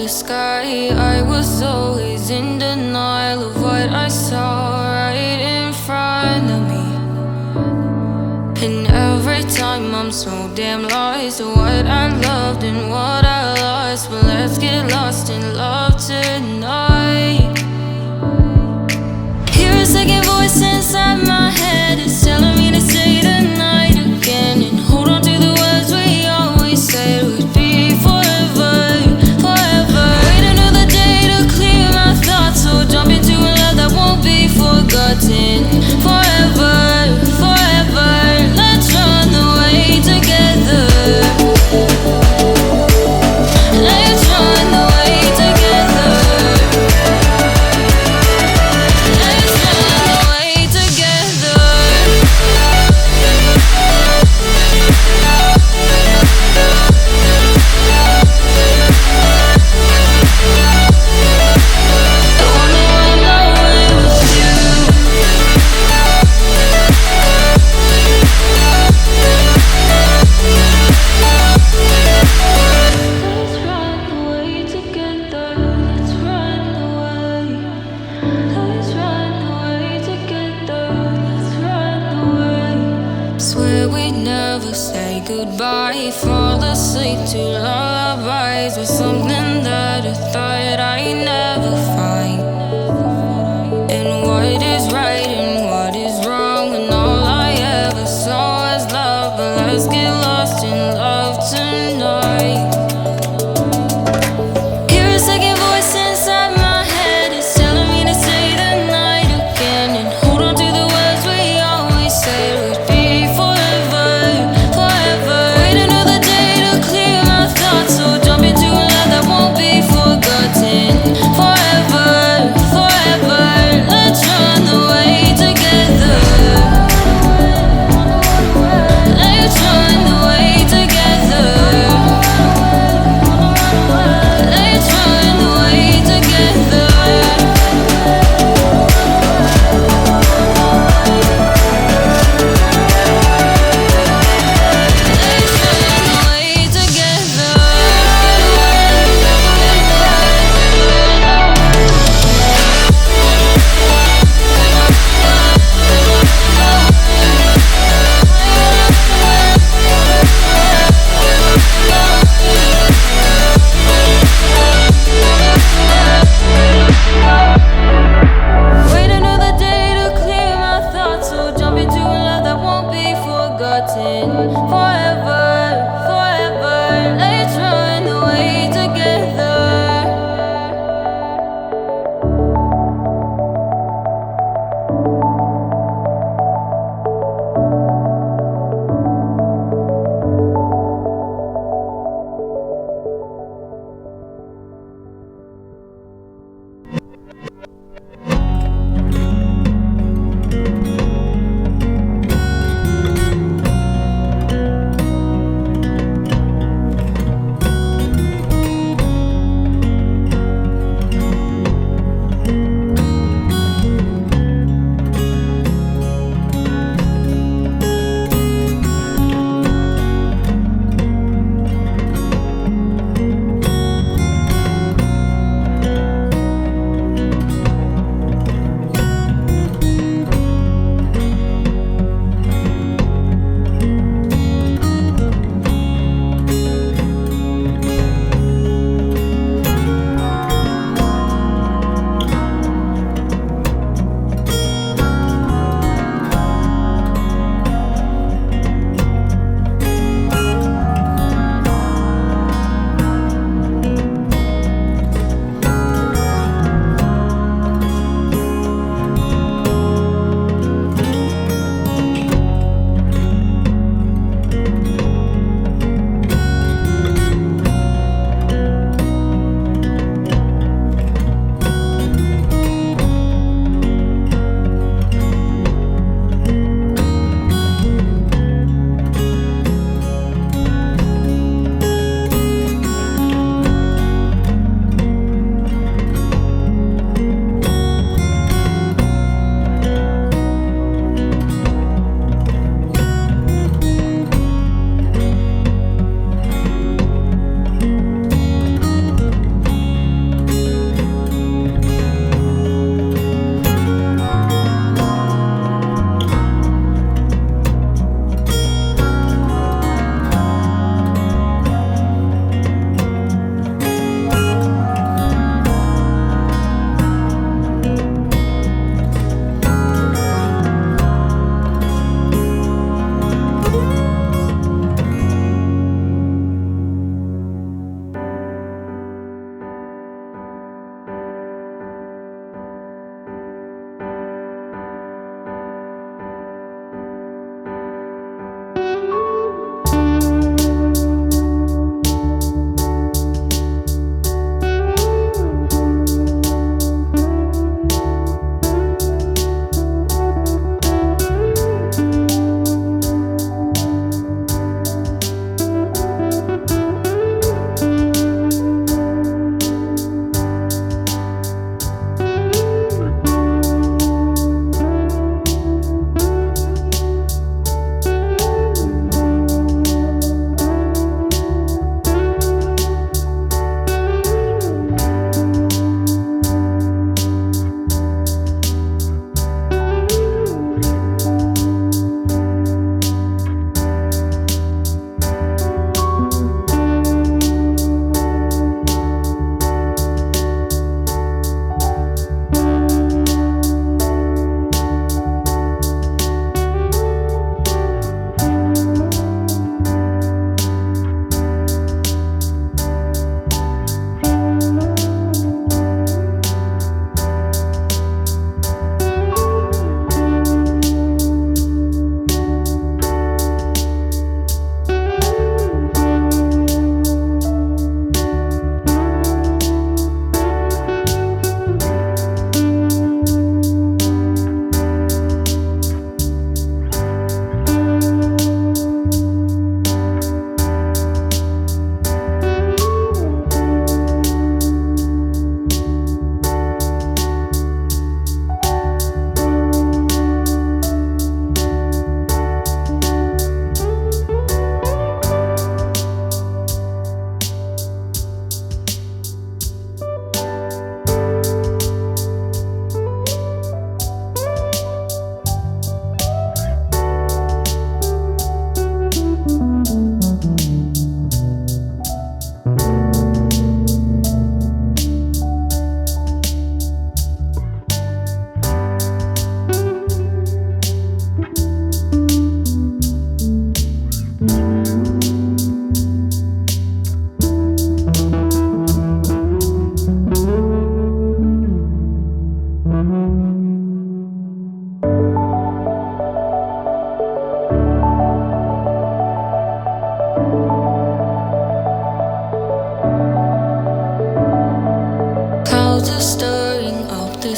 the sky. I was always in denial of what I saw right in front of me. And every time I'm so damn lost to what I loved and what I lost. But let's get lost in love tonight. Hear a second voice inside my head. It's telling me to stay the night again and hold on to the words we always said would be forever, forever. Wait another day to clear my thoughts, so jump into a love that won't be forgotten. Forever, forever. Let's run away together. Let's run away together. Let's run away together. I wanna run away with you. Let's run away together. Let's run away. Let's run away together. Let's run away. Swear we'd never say goodbye. Fall asleep to lullabies with something that I thought I'd never find. And what is right and what is wrong, and all I ever saw was love. But let's get lost in love tonight. Hear a second voice inside my head. It's telling me to stay the night again and hold on to the words we always said would be forever, forever. Wait another day to clear my thoughts, so jump into a love that won't be forgotten.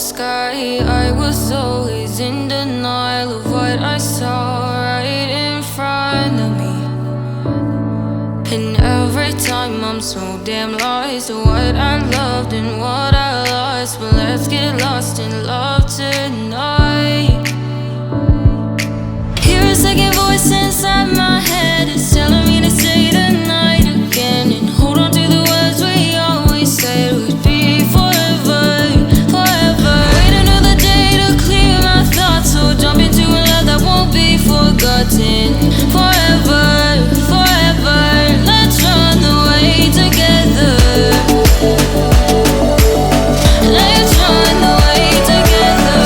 sky. I was always in denial of what I saw right in front of me. And every time I'm so damn lost to what I loved and what I lost. But let's get lost in love tonight. Hear a second voice inside my head. It's telling me to say the night again and hold on to the words we always said would be forever, forever. Wait another day to clear my thoughts, so jump into a love that won't be forgotten. Forever, forever. Let's run away together. Let's run away together.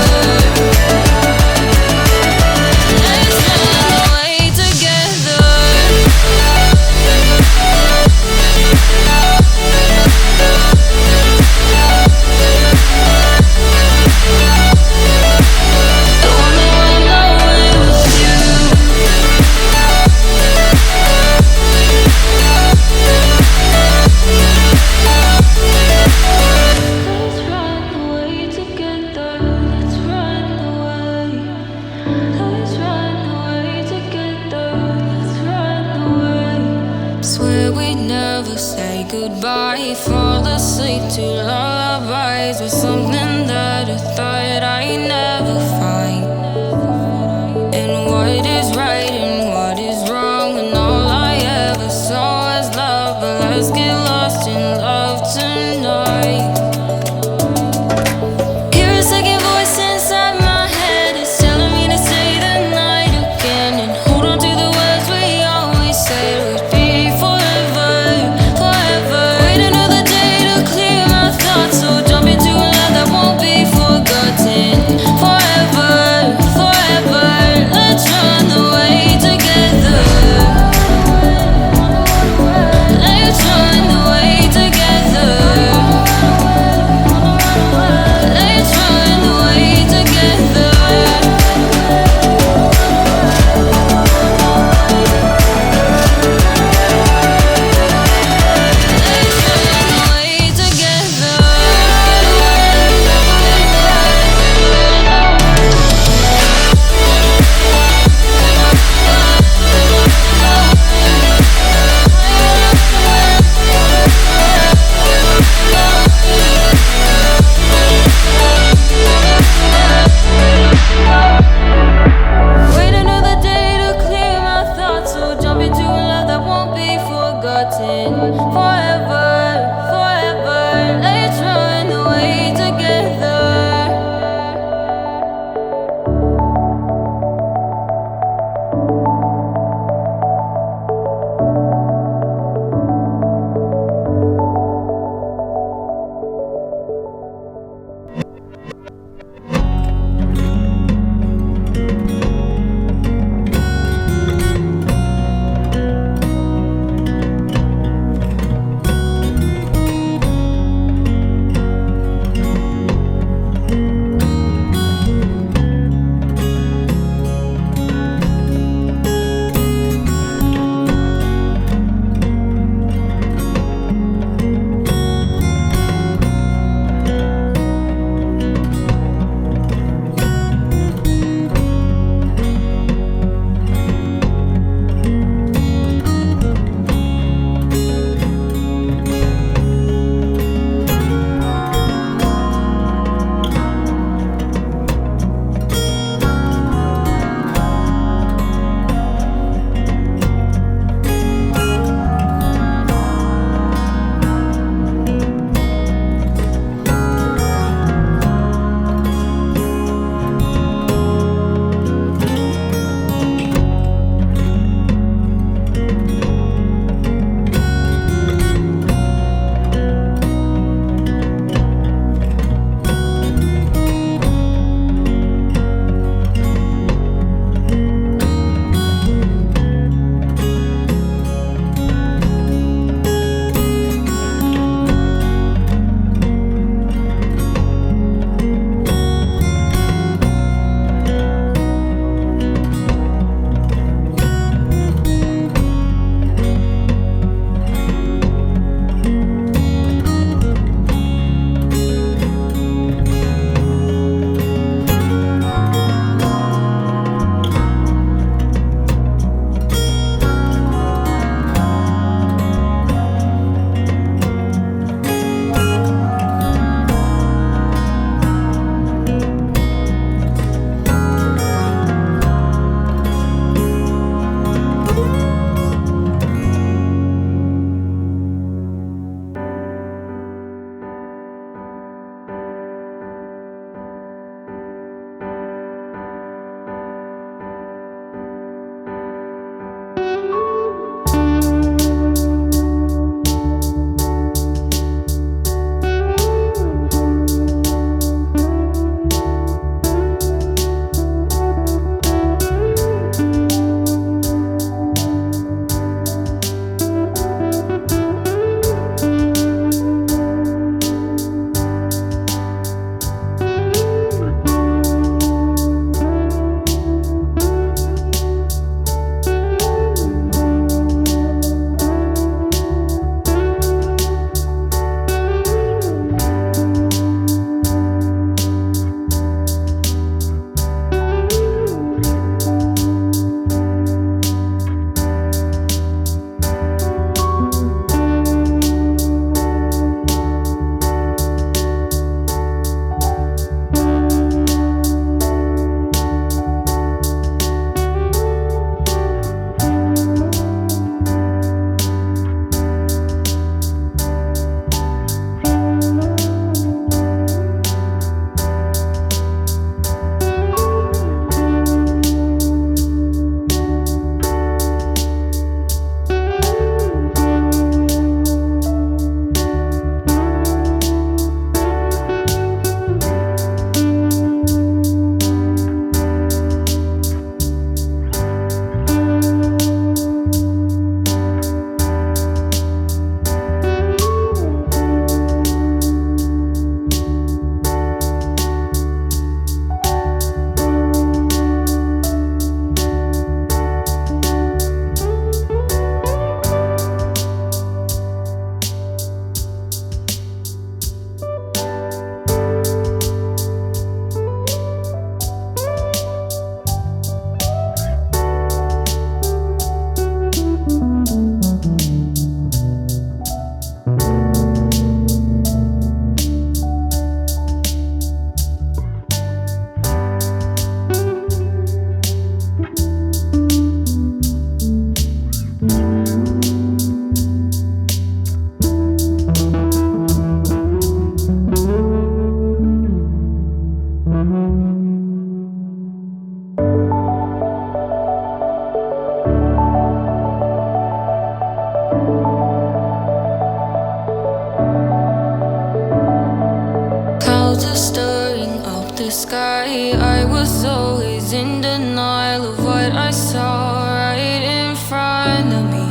sky. I was always in denial of what I saw right in front of me.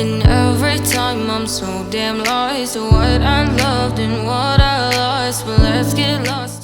And every time I'm so damn lost to what I loved and what I lost. But let's get lost.